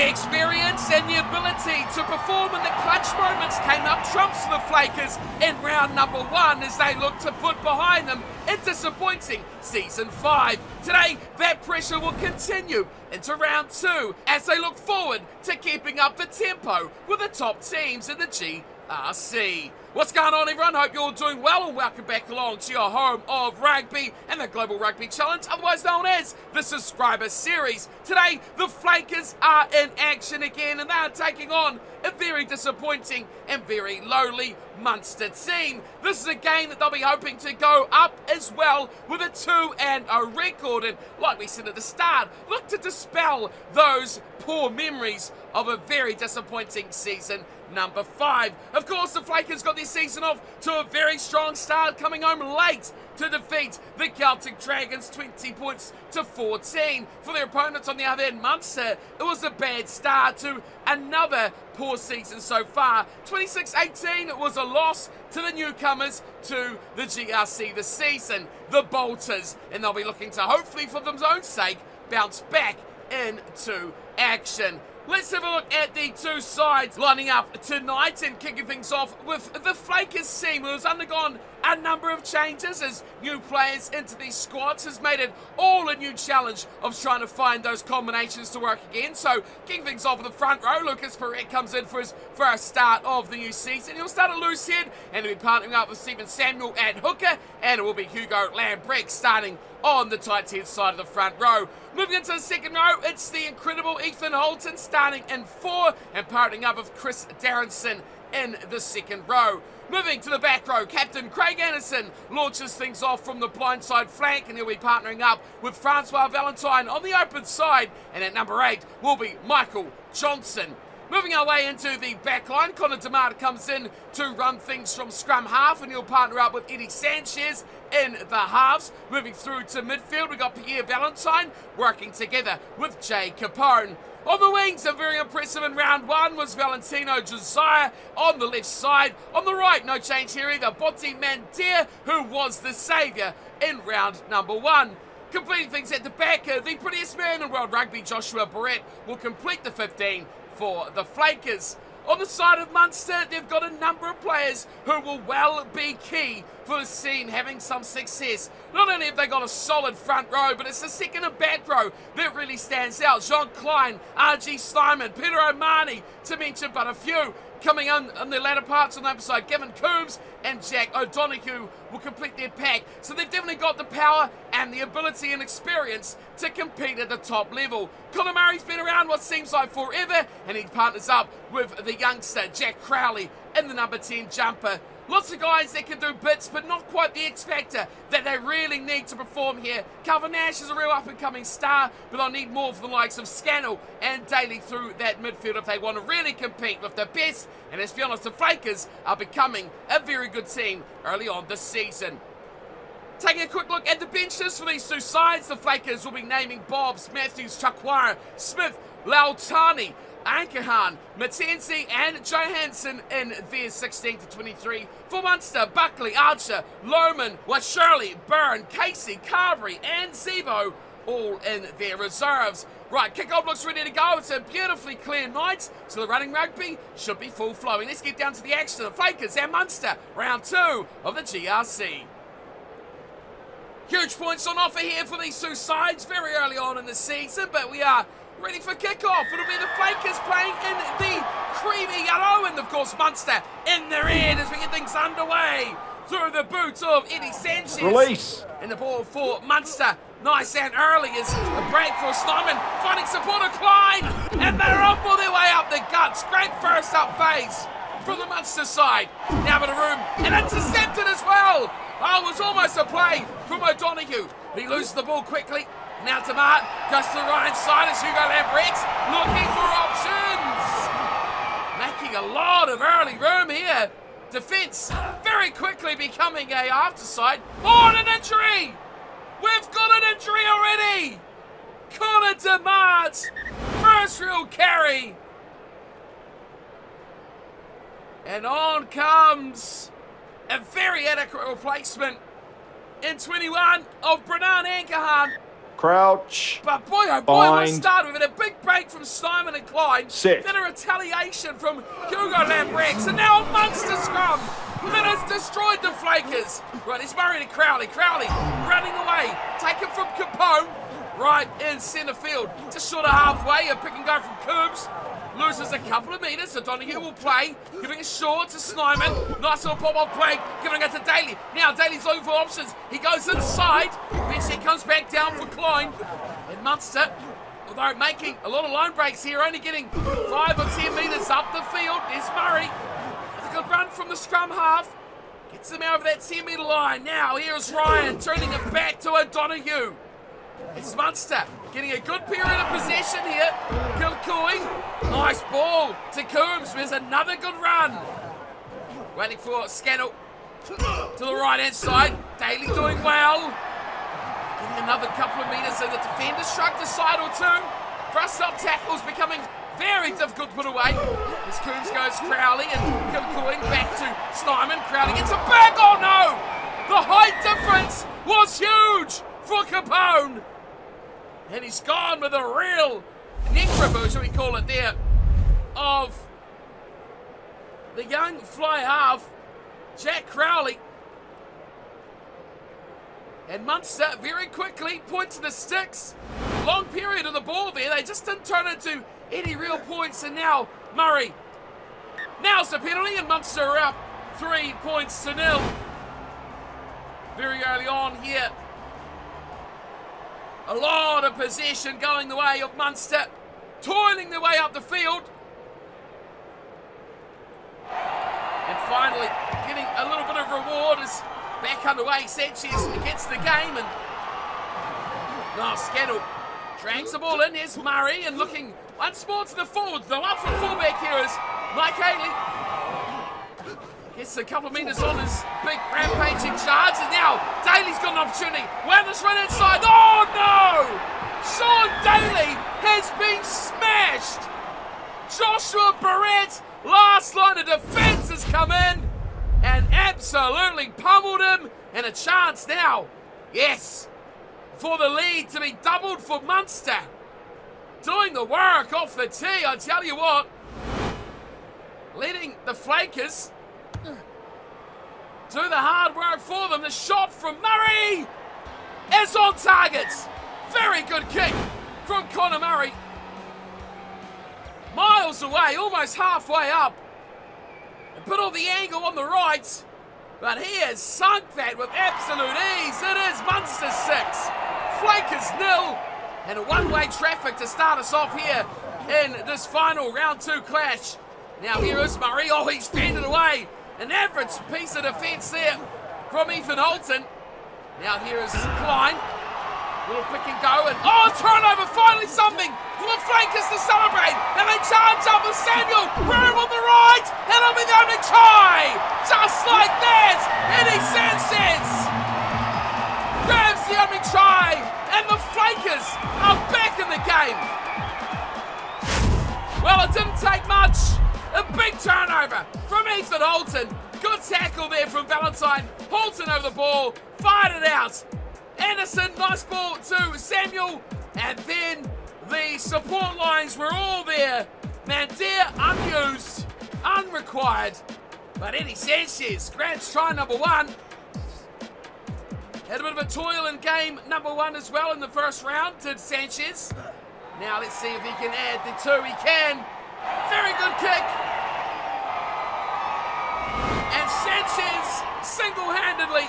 The experience and the ability to perform in the clutch moments came up trumps for the Flakers in round number 1 as they look to put behind them a disappointing Season 5. Today, that pressure will continue into round 2 as they look forward to keeping up the tempo with the top teams in the GRC. What's going on, everyone? Hope you're all doing well, and welcome back along to your home of rugby and the Global Rugby Challenge, otherwise known as the Subscriber Series. Today, the Flakers are in action again, and they are taking on a very disappointing and very lowly Munster team. This is a game that they'll be hoping to go up as well with a 2-0 record, and like we said at the start, look to dispel those poor memories of a very disappointing season number 5. Of course, the Flakers got their season off to a very strong start, coming home late to defeat the Celtic Dragons 20 points to 14. For their opponents on the other end, Munster, it was a bad start to another poor season so far. 26-18, it was a loss to the newcomers to the GRC this season, the Bolters, and they'll be looking to, hopefully for their own sake, bounce back into action. Let's have a look at the two sides lining up tonight and kicking things off with the Flakers team, who has undergone a number of changes as new players into these squads, has made it all a new challenge of trying to find those combinations to work again. So kicking things off with the front row, Lucas Perret comes in for his first start of the new season. He'll start a loose head and he'll be partnering up with Stephen Samuel at hooker, and it will be Hugo Lambrecht starting on the tight head side of the front row. Moving into the second row, it's the incredible Ethan Holton starting in 4 and partnering up with Chris Darrenson in the second row. Moving to the back row, Captain Craig Anderson launches things off from the blindside flank, and he'll be partnering up with Francois Valentine on the open side, and at number 8 will be Michael Johnson. Moving our way into the backline, Connor DeMar comes in to run things from scrum half, and he'll partner up with Eddie Sanchez in the halves. Moving through to midfield, we got Pierre Valentine working together with Jay Capone. On the wings, and very impressive in round 1 was Valentino Josiah on the left side. On the right, no change here either, Botti Mandir, who was the saviour in round number 1. Completing things at the back, the prettiest man in world rugby, Joshua Barrett, will complete the 15 for the Flakers. On the side of Munster, they've got a number of players who will well be key for the scene having some success. Not only have they got a solid front row, but it's the second and back row that really stands out. Jean Klein, R.G. Slyman, Peter O'Mahony, to mention but a few. Coming in the latter parts on the other side, Gavin Coombs and Jack O'Donoghue will complete their pack. So they've definitely got the power and the ability and experience to compete at the top level. Conor Murray's been around what seems like forever, and he partners up with the youngster Jack Crowley in the number 10 jumper. Lots of guys that can do bits, but not quite the X factor that they really need to perform here. Calvin Nash is a real up-and-coming star, but they'll need more for the likes of Scannell and Daly through that midfield if they want to really compete with the best. And let's be honest, the Flakers are becoming a very good team early on this season. Taking a quick look at the benches for these two sides, the Flakers will be naming Bobbs, Matthews, Chakwara, Smith, Lautani, Ankerhan, Mackenzie and Johansson in their 16 to 23. For Munster, Buckley, Archer, Lohman, Shirley, Byrne, Casey, Carberry and Zebo all in their reserves. Right, kickoff looks ready to go. It's a beautifully clear night, so the running rugby should be full flowing. Let's get down to the action. The Flakers and Munster, round 2 of the GRC. Huge points on offer here for these two sides very early on in the season, but we are ready for kickoff. It'll be the Flakers playing in the creamy yellow, and of course Munster in the red as we get things underway. Through the boot of Eddie Sanchez. Release. And the ball for Munster. Nice and early is a break for Snyman. Finding support of Klein. And they're off all their way up the guts. Great first up phase from the Munster side. Now with a room and intercepted as well. Oh, it was almost a play from O'Donoghue. He loses the ball quickly. Now to Mart, goes to the right side as Hugo Lambrecht looking for options. Making a lot of early room here. Defence very quickly becoming a afterside. Oh, and an injury! We've got an injury already! Connor DeMart, first real carry. And on comes a very adequate replacement in 21 of Brennan Ankerhan. Crouch. But boy, oh boy, what a Bind. start. We've had a big break from Simon and Klein. Set. Then a retaliation from Hugo Lambrex. And now a Munster scrum that has destroyed the Flakers. Right, it's Murray to Crowley. Crowley running away. Taken from Capone. Right in centre field. Just short of halfway. A pick and go from Coombs. Loses a couple of metres, so Donahue will play. Giving it short to Snyman. Nice little pop-off play. Giving it to Daly. Now Daly's looking for options. He goes inside. Eventually comes back down for Klein. And Munster, although making a lot of line breaks here, only getting 5 or 10 metres up the field. There's Murray. Has a good run from the scrum half. Gets him over that 10-metre line. Now here's Ryan turning it back to O'Donoghue. It's Munster getting a good period of possession here. Kilcoy, nice ball to Coombs. There's another good run. Waiting for Scannell to the right-hand side. Daly doing well. Getting another couple of metres, and the defender shrugged aside or two. Thrust-up tackles becoming very difficult to put away. As Coombs goes Crowley and Kilcoy back to Snyman. Crowley gets it back. Oh no! The height difference was huge for Capone. And he's gone with a real neck ripper, shall we call it there, of the young fly half, Jack Crowley. And Munster very quickly points to the sticks. Long period of the ball there. They just didn't turn into any real points. And now Murray. Now's the penalty, and Munster are up 3 points to 0. Very early on here. A lot of possession going the way of Munster, toiling their way up the field. And finally, getting a little bit of reward is back underway. Sanchez gets the game, and Scannell drags the ball in. Here's Murray, and looking once more to the forwards. The one from fullback here is Mike Haley. Gets a couple of metres on his big rampaging charge, and now Daly's got an opportunity. Wellness right inside. Oh no! Sean Daly has been smashed. Joshua Barrett, last line of defence, has come in and absolutely pummeled him. And a chance now, yes, for the lead to be doubled for Munster. Doing the work off the tee, I tell you what. Leading the Flakers. Do the hard work for them. The shot from Murray is on target. Very good kick from Connor Murray. Miles away, almost halfway up. A bit of the angle on the right, but he has sunk that with absolute ease. It is Munster 6, Flakers 0, and a one-way traffic to start us off here in this final round 2 clash. Now here is Murray. Oh, he's fended away. An average piece of defence there from Ethan Holton. Now here is Klein. Little pick and go, and turnover, finally something for the Flakers to celebrate. And they charge up with Samuel. Room on the right, and it'll be the only try. Just like that, Eddie Sanchez grabs the only try, and the Flakers are back in the game. Well, it didn't take much. A big turnover from Ethan Holton. Good tackle there from Valentine. Holton over the ball, fired it out. Anderson, nice ball to Samuel. And then the support lines were all there. Mandir unused, unrequired. But Eddie Sanchez grabs try number 1. Had a bit of a toil in game number 1 as well in the first round, did Sanchez. Now let's see if he can add the 2. He can. Very good kick. And Sanchez single-handedly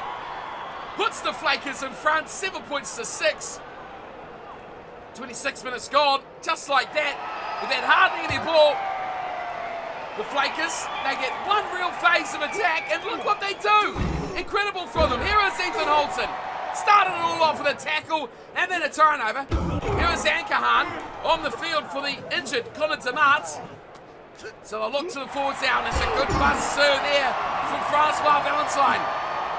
puts the Flakers in front, 7 points to 6. 26 minutes gone, just like that. With that hardly any ball. The Flakers, they get one real phase of attack, and look what they do. Incredible for them. Here is Ethan Holton. Started it all off with a tackle and then a turnover. Here is Ankahan on the field for the injured Connor Demart. So they'll look to the forwards down. It's a good bust there from Francois Valentine.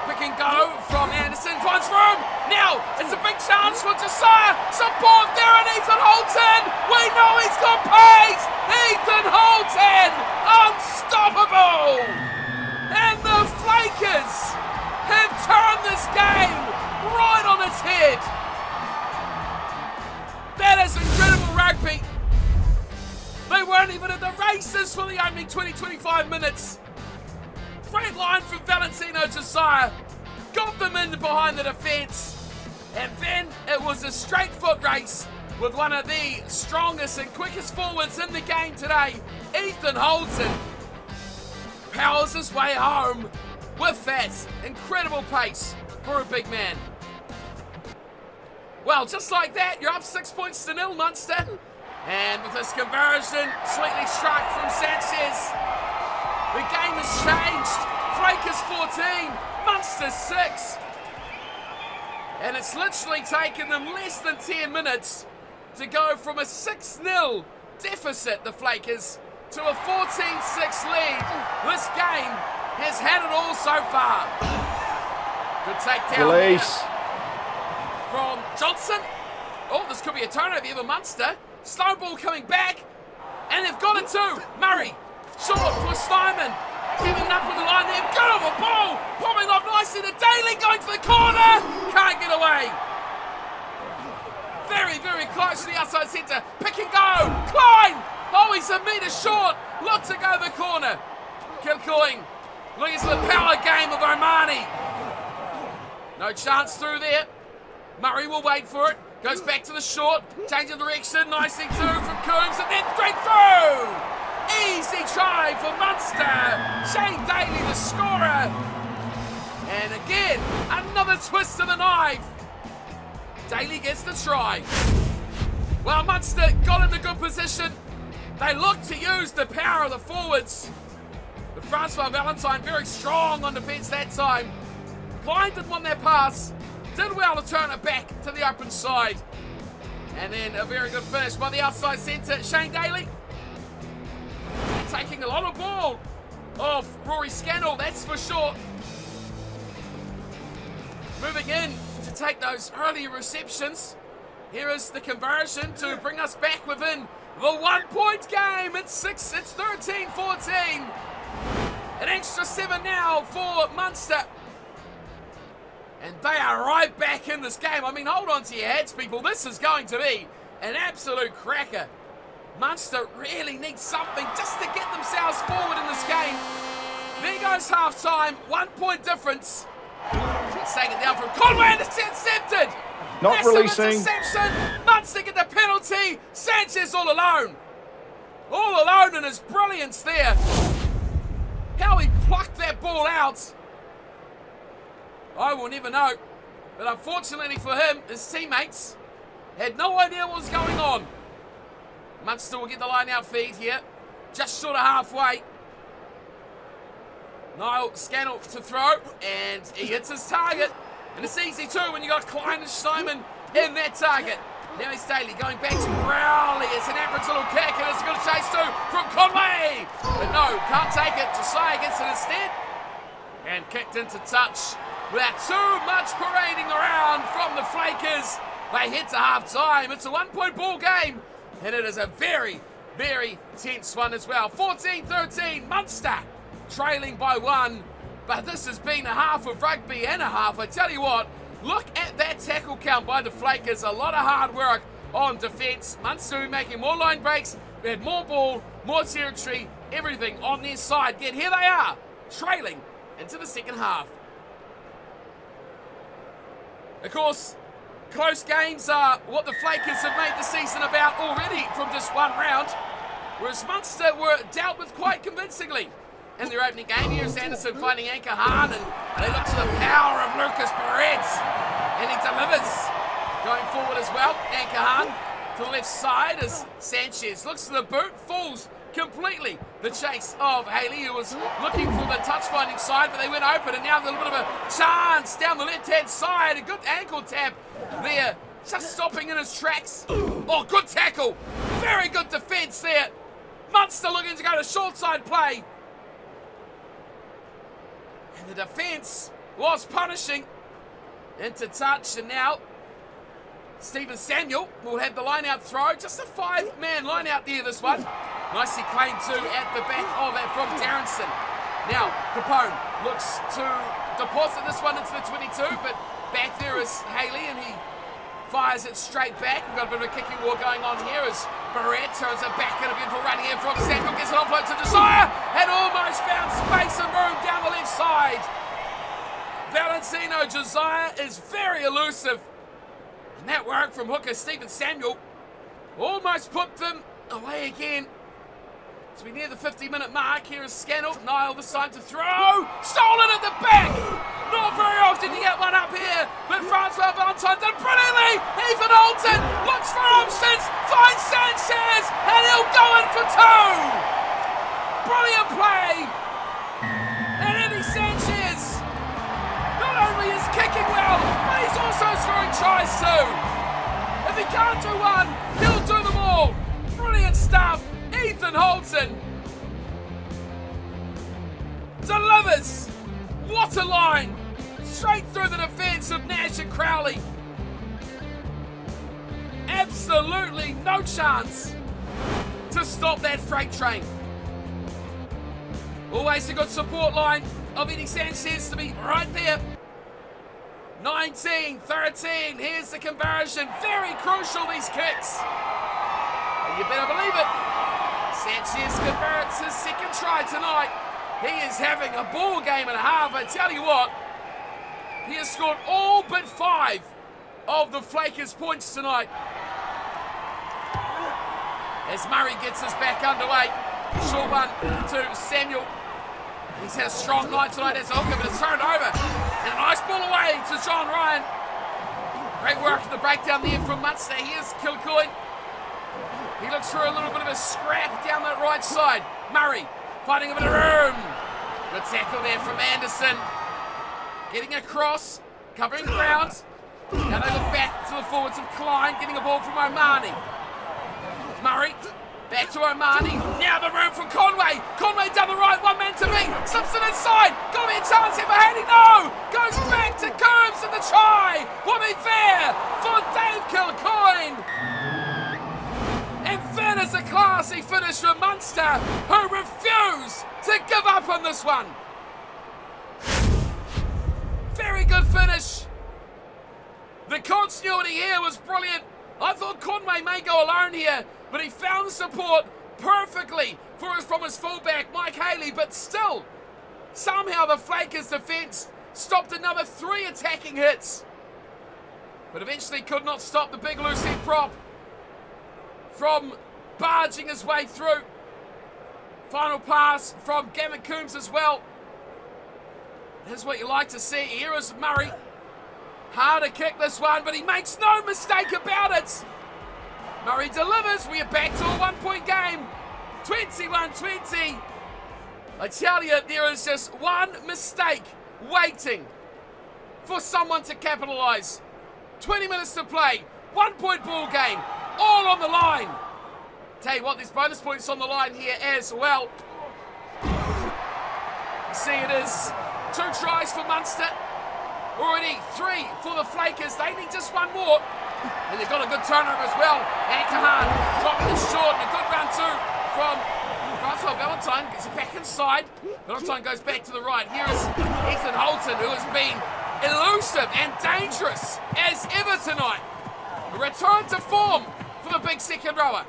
Pick and go from Anderson. Finds room. Now it's a big chance for Josiah. Support there and Ethan Holton. We know he's got pace. Ethan Holton. Unstoppable. And the Flakers have turned this game right on its head. Really been at the races for the opening 20-25 minutes. Great line from Valentino Josiah. Got them in behind the defence. And then it was a straight foot race with one of the strongest and quickest forwards in the game today, Ethan Holton. Powers his way home with that incredible pace for a big man. Well, just like that, you're up 6 points to 0, Munster. And with this conversion, sweetly struck from Sanchez, the game has changed. Flakers 14, Munster 6. And it's literally taken them less than 10 minutes to go from a 6-0 deficit, the Flakers, to a 14-6 lead. This game has had it all so far. Good takedown from Johnson. Oh, this could be a turnover here for Munster. Slow ball coming back, and they've got it too. Murray, short for Steinman, giving it up with the line there. Good over ball, popping off nicely to Daly, going to the corner, can't get away. Very, very close to the outside centre. Pick and go. Klein, oh, he's a metre short. Look to go the corner. Kilcoyne looking to the power game of Omani. No chance through there. Murray will wait for it. Goes back to the short, changing direction, nicely too from Coombs, and then straight through! Easy try for Munster. Shane Daly, the scorer. And again, another twist of the knife. Daly gets the try. Well, Munster got into good position. They look to use the power of the forwards. But Francois Valentine very strong on defence that time. Klein didn't want that pass. Did well to turn it back to the open side. And then a very good finish by the outside centre, Shane Daly. Taking a lot of ball off Rory Scannell, that's for sure. Moving in to take those early receptions. Here is the conversion to bring us back within the 1 point game. It's 13-14. An extra 7 now for Munster. And they are right back in this game. I mean, hold on to your hats, people. This is going to be an absolute cracker. Munster really needs something just to get themselves forward in this game. There goes half-time. 1 point difference. It's taken down from Conway, and it's intercepted. Not Massive releasing. Interception. Munster get the penalty. Sanchez all alone. All alone in his brilliance there. How he plucked that ball out, I will never know. But unfortunately for him, his teammates had no idea what was going on. Munster will get the line-out feed here. Just short of halfway. Niall Scannell to throw, and he hits his target. And it's easy too when you got Klein and Steinman in that target. Now it's Daly going back to Crowley. It's an average little kick, and it's a good chase too from Conway. But no, can't take it. Josiah gets it instead. And kicked into touch. Without too much parading around from the Flakers, they head to half-time. It's a 1 point ball game, and it is a very, very tense one as well. 14-13, Munster trailing by 1, but this has been a half of rugby and a half. I tell you what, look at that tackle count by the Flakers. A lot of hard work on defence. Munster making more line breaks. They had more ball, more territory, everything on their side. Yet here they are, trailing into the second half. Of course, close games are what the Flakers have made the season about already from just one round, whereas Munster were dealt with quite convincingly in their opening game. Here's Anderson finding Anchor Hahn, and they look to the power of Lucas Perez, and he delivers going forward as well. Anchor Hahn to the left side as Sanchez looks to the boot, falls completely the chase of Haley, who was looking for the touch-finding side, but they went open, and now there's a little bit of a chance down the left-hand side. A good ankle tap there, just stopping in his tracks. Oh, good tackle. Very good defence there. Munster looking to go to short side play. And the defence was punishing into touch, and now Stephen Samuel will have the line-out throw. Just a 5-man line-out there, this one. Nicely claimed too at the back of it from Darrenson. Now, Capone looks to deposit this one into the 22, but back there is Haley, and he fires it straight back. We've got a bit of a kicking war going on here as Barrett turns it back and a beautiful running in from Samuel, gets it offload to Desire and almost found space and room down the left side. Valentino Josiah is very elusive, and that work from hooker Stephen Samuel almost put them away again. As we near the 50-minute mark, here is Scannell. Niall this time to throw. Stolen at the back. Not very often you get one up here, but Francois Valentine done brilliantly. Ethan Holton looks for options, finds Sanchez, and he'll go in for two. Brilliant play. And Eddie Sanchez not only is kicking well, but he's also scoring tries too. If he can't do one, he'll do them all. Brilliant stuff. Ethan Holton delivers. What a line! Straight through the defence of Nash and Crowley. Absolutely no chance to stop that freight train. Always a good support line of Eddie Sanchez to be right there. 19-13, here's the conversion. Very crucial, these kicks. And you better believe it. Sanchez converts his second try tonight. He is having a ball game and a half. I tell you what, he has scored all but 5 of the Flakers' points tonight. As Murray gets us back underway. Short one to Samuel. He's had a strong night tonight as a hooker, but it's turned over. And a nice ball away to John Ryan. Great work in the breakdown there from Munster. Here's Kilcoyne. He looks for a little bit of a scrap down that right side. Murray finding a bit of room. Good tackle there from Anderson. Getting across, covering ground. Now they look back to the forwards of Klein, getting a ball from O'Mahony. Murray, back to O'Mahony. Now the room from Conway. Conway down the right, one man to beat. Simpson inside. Got to be a chance here for Haney. No! Goes back to Combs and the try. Will be fair for Dave Kilcoyne. And that is a classy finish from Munster, who refuse to give up on this one. Very good finish. The continuity here was brilliant. I thought Conway may go alone here, but he found support perfectly from his fullback, Mike Haley, but still, somehow the Flakers defence stopped another 3 attacking hits. But eventually could not stop the big loose head prop from barging his way through. Final pass from Gavin Coombs as well. Here's what you like to see. Here is Murray. Hard to kick this one, but he makes no mistake about it. Murray delivers. We are back to a 1-point game. 21-20. I tell you, there is just one mistake waiting for someone to capitalise. 20 minutes to play. 1-point ball game. All on the line. Tell you what, there's bonus points on the line here as well. You see it is 2 tries for Munster. Already 3 for the Flakers. They need just 1 more. And they've got a good turnover as well. And Kahan dropping it short. And a good round 2 from Francois Valentine. Gets it back inside. Valentine goes back to the right. Here is Ethan Holton, who has been elusive and dangerous as ever tonight. A return to form for the big second rower.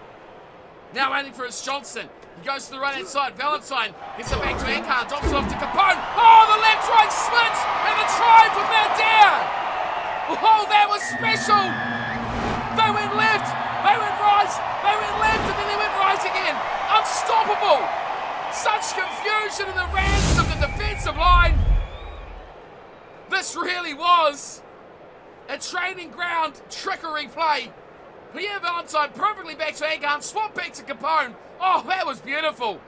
Now aiming for his Johnson. He goes to the right-hand side. Valentine gets it back to Enkan. Drops it off to Capone. Oh, the left-right split. And the try from Mandir. Oh, that was special. They went left. They went right. They went left. And then they went right again. Unstoppable. Such confusion in the ranks of the defensive line. This really was a training ground trickery play. Pierre Valentine perfectly back to Enkan. Swap back to Capone. Oh, that was beautiful.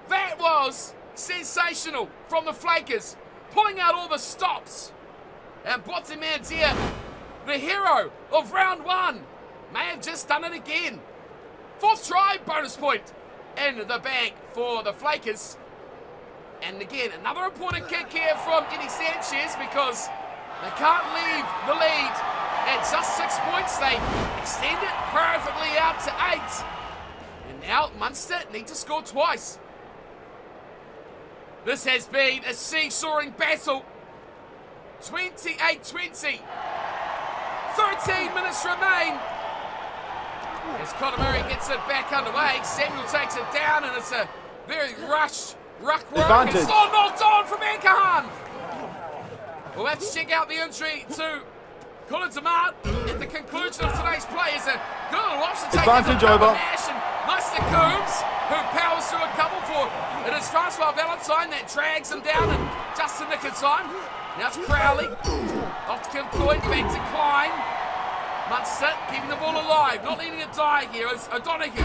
That was sensational from the Flakers. Pulling out all the stops. And Botte Mandir, the hero of round 1, may have just done it again. 4th try, bonus point in the bank for the Flakers. And again, another important kick here from Eddie Sanchez because they can't leave the lead at just 6 points. They extend it perfectly out to 8. And now Munster need to score twice. This has been a seesawing battle. 28-20. 13 minutes remain. As Conor Murray gets it back underway, Samuel takes it down, and it's a very rushed ruck work. It's all knocked on from Ankahan. We'll have to check out the injury to Conor DeMart at the conclusion of today's play. Is a good little option advantage over Nash and Munster Coombs, who powers through a couple for it is Francois Valentine that drags him down, and just a nick of time. Now it's Crowley off to Kilcoyne, back to Klein. Munster keeping the ball alive, not letting it die here as O'Donoghue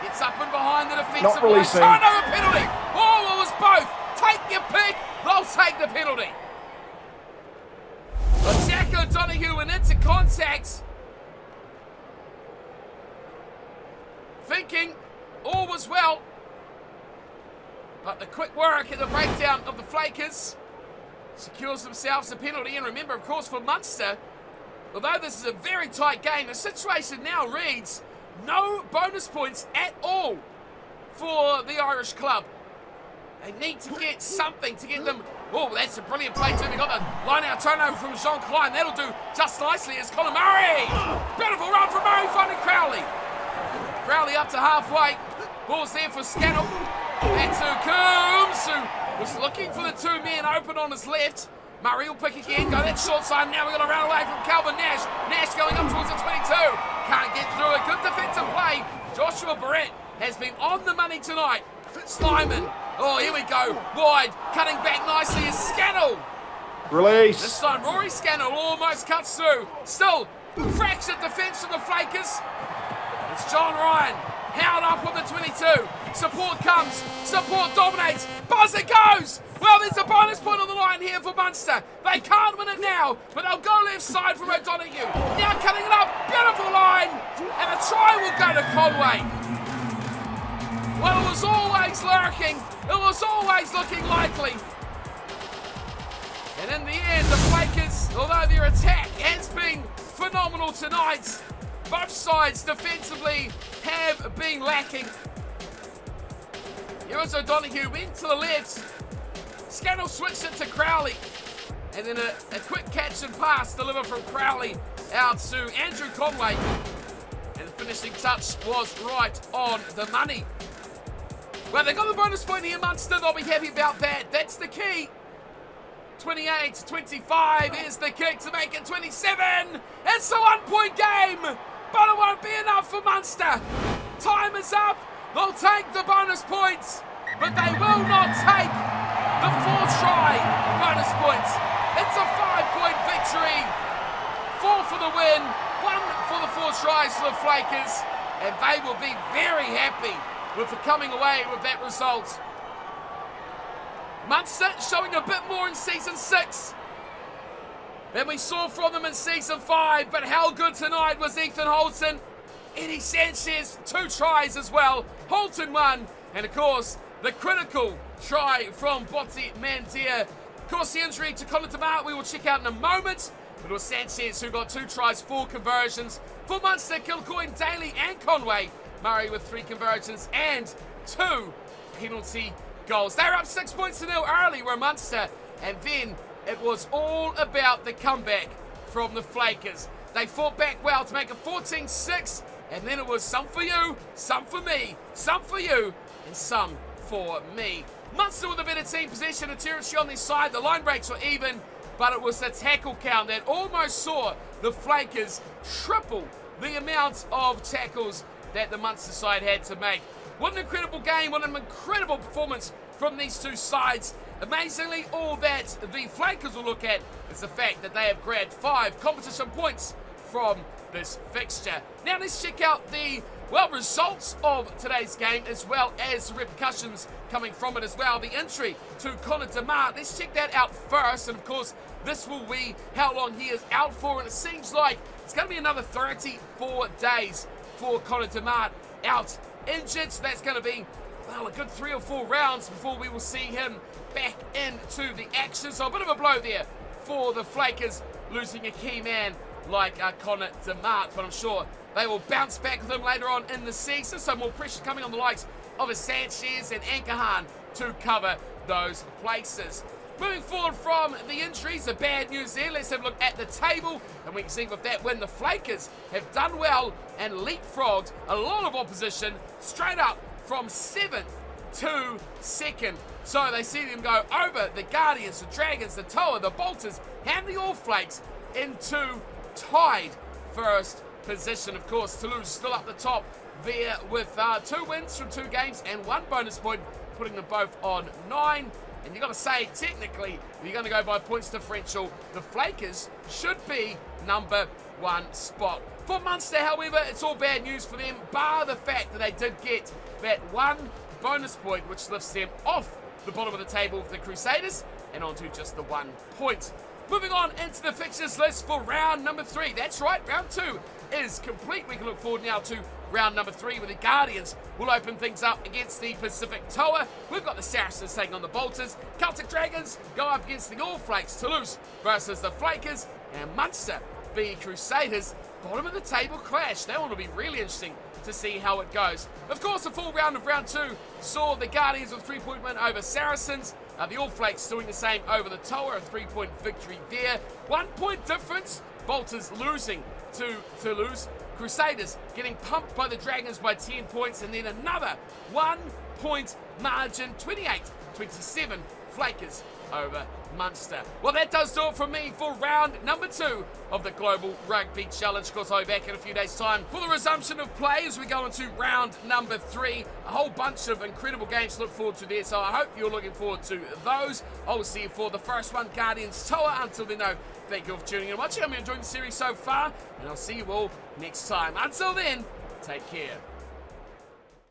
gets up and behind the defensive line. Turnover penalty. Oh, it was both. Take your pick. They'll take the penalty. Jack O'Donoghue went into contact, thinking all was well, but the quick work at the breakdown of the Flakers secures themselves a penalty. And remember, of course, for Munster, although this is a very tight game, the situation now reads no bonus points at all for the Irish club. They need to get something to get them. Oh, that's a brilliant play too. We got the line-out turnover from Jean Klein. That'll do just nicely as Conor Murray. Beautiful run from Murray, finding Crowley. Crowley up to halfway. Ball's there for Scannell. Back to Coombs, who was looking for the two men open on his left. Murray will pick again, go that short side. Now we're going to run away from Calvin Nash. Nash going up towards the 22. Can't get through it. Good defensive play. Joshua Barrett has been on the money tonight. Slyman. Oh, here we go. Wide. Cutting back nicely is Scannell. Release. This time Rory Scannell almost cuts through. Still fractured defence from the Flakers. It's John Ryan. Held up on the 22. Support comes. Support dominates. Buzzer goes. Well, there's a bonus point on the line here for Munster. They can't win it now, but they'll go left side from O'Donoghue. Now cutting it up. Beautiful line. And a try will go to Conway. Well, it was always lurking. It was always looking likely. And in the end, the Flakers, although their attack has been phenomenal tonight, both sides defensively have been lacking. Here is O'Donoghue, went to the left. Scannell switched it to Crowley. And then a quick catch and pass delivered from Crowley out to Andrew Conway. And the finishing touch was right on the money. Well, they got the bonus point here, Munster. They'll be happy about that. That's the key. 28-25 is the kick to make it 27. It's a 1-point game, but it won't be enough for Munster. Time is up. They'll take the bonus points, but they will not take the 4-try bonus points. It's a 5-point victory. 4 for the win, 1 for the 4 tries for the Flakers, and they will be very happy with the coming away with that result. Munster showing a bit more in Season 6 than we saw from them in Season 5, but how good tonight was Ethan Holton. Eddie Sanchez, 2 tries as well. Holton 1, and of course, the critical try from Botti Mandia. Of course, the injury to Conor DeMart we will check out in a moment, but it was Sanchez who got 2 tries, 4 conversions. For Munster, Kilcoyne, Daly and Conway. Murray with 3 conversions and 2 penalty goals. They were up 6 points to nil early, were Munster, and then it was all about the comeback from the Flakers. They fought back well to make it 14-6, and then it was some for you, some for me, some for you, and some for me. Munster with a better team possession and territory on their side. The line breaks were even, but it was the tackle count that almost saw the Flakers triple the amount of tackles that the Munster side had to make. What an incredible game, what an incredible performance from these two sides. Amazingly, all that the Flakers will look at is the fact that they have grabbed 5 competition points from this fixture. Now let's check out the, results of today's game as well as the repercussions coming from it as well. The injury to Conor DeMart, let's check that out first. And of course, this will be how long he is out for, and it seems like it's going to be another 34 days for Conor DeMart out injured, so that's going to be a good 3 or 4 rounds before we will see him back into the action. So a bit of a blow there for the Flakers, losing a key man like Conor DeMart, but I'm sure they will bounce back with him later on in the season. So more pressure coming on the likes of a Sanchez and Ankahan to cover those places. Moving forward from the injuries, the bad news there, let's have a look at the table, and we can see with that win, the Flakers have done well and leapfrogged a lot of opposition straight up from 7th to 2nd. So they see them go over the Guardians, the Dragons, the Toa, the Bolters, and the All Flakes into tied first position. Of course, Toulouse still up the top there with 2 wins from 2 games and 1 bonus point, putting them both on 9. And you've got to say, technically, if you're going to go by points differential, the Flakers should be number 1 spot. For Munster, however, it's all bad news for them, bar the fact that they did get that 1 bonus point, which lifts them off the bottom of the table with the Crusaders and onto just the 1 point. Moving on into the fixtures list for round number 3. That's right, round 2 is complete. We can look forward now to round number 3, where the Guardians will open things up against the Pacific Toa. We've got the Saracens taking on the Bolters. Celtic Dragons go up against the All Flakes. Toulouse versus the Flakers. And Munster v Crusaders. Bottom of the table clash. That one will be really interesting to see how it goes. Of course, the full round of round 2 saw the Guardians with a 3-point win over Saracens. The All Flakes doing the same over the Toa, a 3-point victory there. 1 point difference. Bolters losing to Toulouse. Crusaders getting pumped by the Dragons by 10 points, and then another 1 point margin, 28-27, Flakers over Munster. Well, that does do it for me for round number 2 of the Global Rugby Challenge. Of course, I'll be back in a few days' time for the resumption of play as we go into round number 3. A whole bunch of incredible games to look forward to there, so I hope you're looking forward to those. I'll see you for the first one, Guardians Toa. Until then, though, thank you all for tuning in and watching. I'm enjoying the series so far, and I'll see you all next time. Until then, take care.